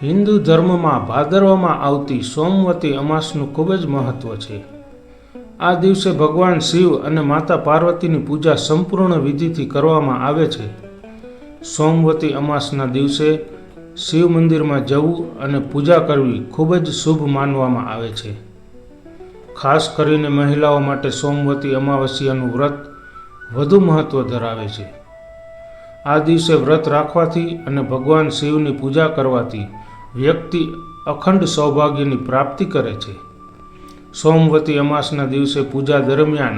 હિન્દુ ધર્મમાં ભાદરવામાં આવતી સોમવતી અમાસનું ખૂબ જ મહત્વ છે. આ દિવસે ભગવાન શિવ અને માતા પાર્વતીની પૂજા સંપૂર્ણ વિધિથી કરવામાં આવે છે. સોમવતી અમાસના દિવસે શિવ મંદિરમાં જવું અને પૂજા કરવી ખૂબ જ શુભ માનવામાં આવે છે. ખાસ કરીને મહિલાઓ માટે સોમવતી અમાવસ્યાનું વ્રત વધુ મહત્વ ધરાવે છે. આ દિવસે વ્રત રાખવાથી અને ભગવાન શિવની પૂજા કરવાથી વ્યક્તિ અખંડ સૌભાગ્યની પ્રાપ્તિ કરે છે. સોમવતી અમાસના દિવસે પૂજા દરમિયાન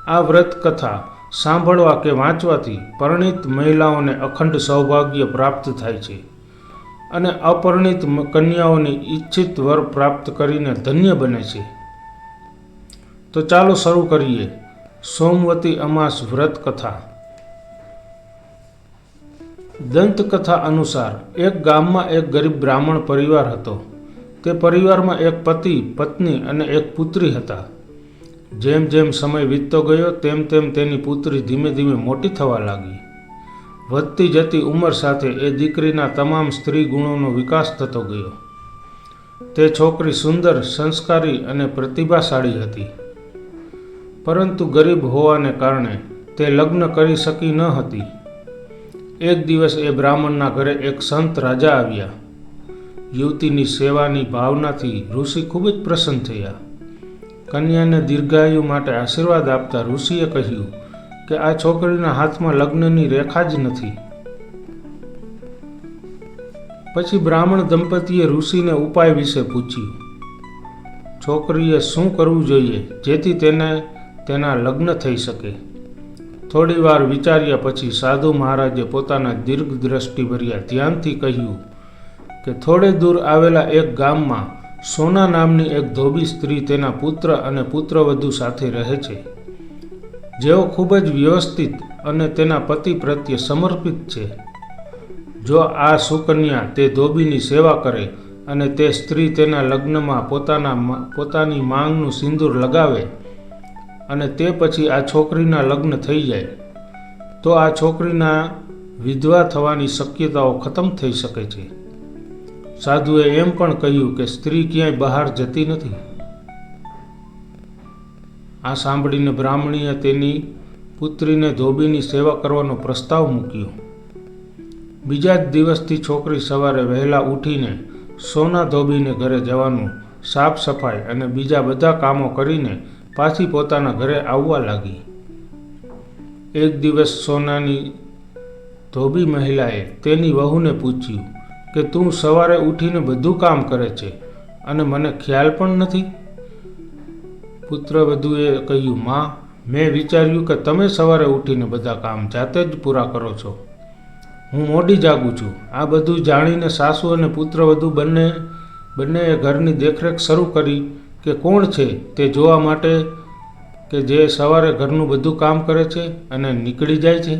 આ વ્રત કથા સાંભળવા કે વાંચવાથી પરિણીત મહિલાઓને અખંડ સૌભાગ્ય પ્રાપ્ત થાય છે અને અપરિણીત કન્યાઓની ઈચ્છિત વર પ્રાપ્ત કરીને ધન્ય બને છે. તો ચાલો શરૂ કરીએ સોમવતી અમાસ વ્રત કથા. દંતકથા અનુસાર એક ગામમાં એક ગરીબ બ્રાહ્મણ પરિવાર હતો. તે પરિવારમાં એક પતિ, પત્ની અને એક પુત્રી હતા. જેમ જેમ સમય વીતતો ગયો તેમ તેમ તેની પુત્રી ધીમે ધીમે મોટી થવા લાગી. વધતી જતી ઉંમર સાથે એ દીકરીના તમામ સ્ત્રી ગુણોનો વિકાસ થતો ગયો. તે છોકરી સુંદર, સંસ્કારી અને પ્રતિભાશાળી હતી. પરંતુ ગરીબ હોવાને કારણે તે લગ્ન કરી શકી ન હતી. એક દિવસ એ બ્રાહ્મણના ઘરે એક સંત રાજા આવ્યા. યુવતીની સેવાની ભાવનાથી ઋષિ ખૂબ જ પ્રસન્ન થયા. કન્યાને દીર્ઘાયુ માટે આશીર્વાદ આપતા ઋષિએ કહ્યું કે આ છોકરીના હાથમાં લગ્નની રેખા જ નથી. પછી બ્રાહ્મણ દંપતીએ ઋષિને ઉપાય વિશે પૂછ્યું. છોકરીએ શું કરવું જોઈએ જેથી તેને તેના લગ્ન થઈ શકે? થોડી વાર વિચાર્યા પછી સાધુ મહારાજે પોતાના દીર્ઘ દ્રષ્ટિભર્યા ધ્યાનથી કહ્યું કે થોડે દૂર આવેલા એક ગામમાં સોના નામની એક ધોબી સ્ત્રી તેના પુત્ર અને પુત્રવધુ સાથે રહે છે. જેઓ ખૂબ જ વ્યવસ્થિત અને તેના પતિ પ્રત્યે સમર્પિત છે. જો આ સુકન્યા તે ધોબીની સેવા કરે અને તે સ્ત્રી તેના લગ્નમાં પોતાની માંગનું સિંદૂર લગાવે અને તે પછી આ છોકરીના લગ્ન થઈ જાય તો આ છોકરીના વિધવા થવાની શક્યતાઓ ખતમ થઈ શકે છે. સાધુએ એમ પણ કહ્યું કે સ્ત્રી ક્યાંય બહાર જતી નથી. આ સાંભળીને બ્રાહ્મણીએ તેની પુત્રીને ધોબીની સેવા કરવાનો પ્રસ્તાવ મૂક્યો. બીજા જ દિવસથી છોકરી સવારે વહેલા ઉઠીને સોના ધોબીને ઘરે જવાનું, સાફ સફાઈ અને બીજા બધા કામો કરીને પાછી પોતાના ઘરે આવવા લાગી. એક દિવસ સોનાની ધોબી મહિલાએ તેની વહુને પૂછ્યું કે તું સવારે ઉઠીને બધું કામ કરે છે અને મને ખ્યાલ પણ નથી? પુત્રવધુએ કહ્યું, માં, મેં વિચાર્યું કે તમે સવારે ઉઠીને બધા કામ જાતે જ પૂરા કરો છો. હું મોડી જાગું છું. આ બધું જાણીને સાસુ અને પુત્રવધુ બંનેએ ઘરની દેખરેખ શરૂ કરી કે કોણ છે તે જોવા માટે કે જે સવારે ઘરનું બધું કામ કરે છે અને નીકળી જાય છે.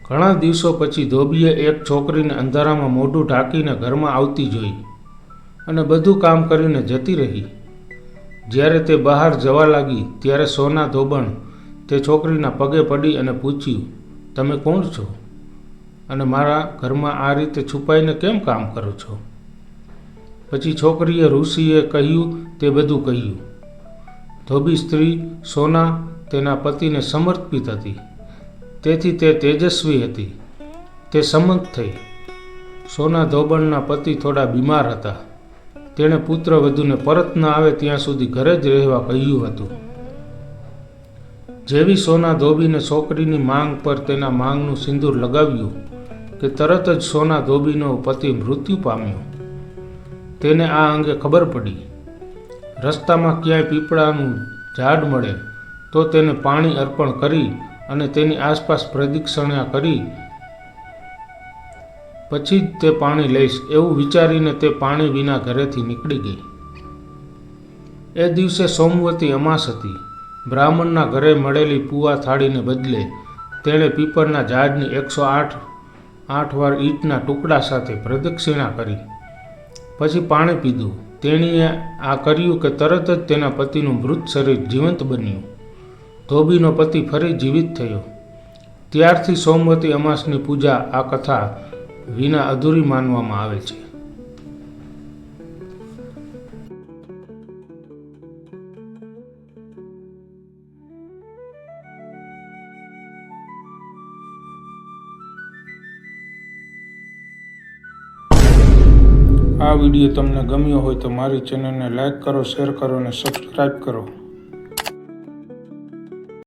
ઘણા દિવસો પછી ધોબીએ એક છોકરીને અંધારામાં મોઢું ઢાંકીને ઘરમાં આવતી જોઈ અને બધું કામ કરીને જતી રહી. જ્યારે તે બહાર જવા લાગી ત્યારે સોના ધોબણ તે છોકરીના પગે પડી અને પૂછ્યું, તમે કોણ છો અને મારા ઘરમાં આ રીતે છુપાઈને કેમ કામ કરો છો? પછી છોકરીએ ઋષિએ કહ્યું તે બધું કહ્યું. ધોબી સ્ત્રી સોના તેના પતિને સમર્પિત હતી, તેથી તે તેજસ્વી હતી. તે સંમત થઈ. સોના ધોબણના પતિ થોડા બીમાર હતા. તેણે પુત્રવધુને પરત ન આવે ત્યાં સુધી ઘરે જ રહેવા કહ્યું હતું. જેવી સોના ધોબીને છોકરીની માંગ પર તેના માંગનું સિંદૂર લગાવ્યું કે તરત જ સોના ધોબીનો પતિ મૃત્યુ પામ્યો. તેને આ અંગે ખબર પડી. રસ્તામાં ક્યાંય પીપળાનું ઝાડ મળે તો તેને પાણી અર્પણ કરી અને તેની આસપાસ પ્રદક્ષિણા કરી પછી જ તે પાણી લઈશ એવું વિચારીને તે પાણી વિના ઘરેથી નીકળી ગઈ. એ દિવસે સોમવતી અમાસ હતી. બ્રાહ્મણના ઘરે મળેલી પૂવા થાળીને બદલે તેણે પીપળના ઝાડની 108 વાર ઈંટના ટુકડા સાથે પ્રદક્ષિણા કરી. પછી પાણી પીધું. તેણીએ આ કર્યું કે તરત જ તેના પતિનું મૃત શરીર જીવંત બન્યું. ધોબીનો પતિ ફરી જીવિત થયો. ત્યારથી સોમવતી અમાસની પૂજા આ કથા વિના અધૂરી માનવામાં આવે છે. આ વિડીયો તમને ગમ્યો હોય તો મારી ચેનલને લાઈક કરો, શેર કરો અને સબસ્ક્રાઈબ કરો.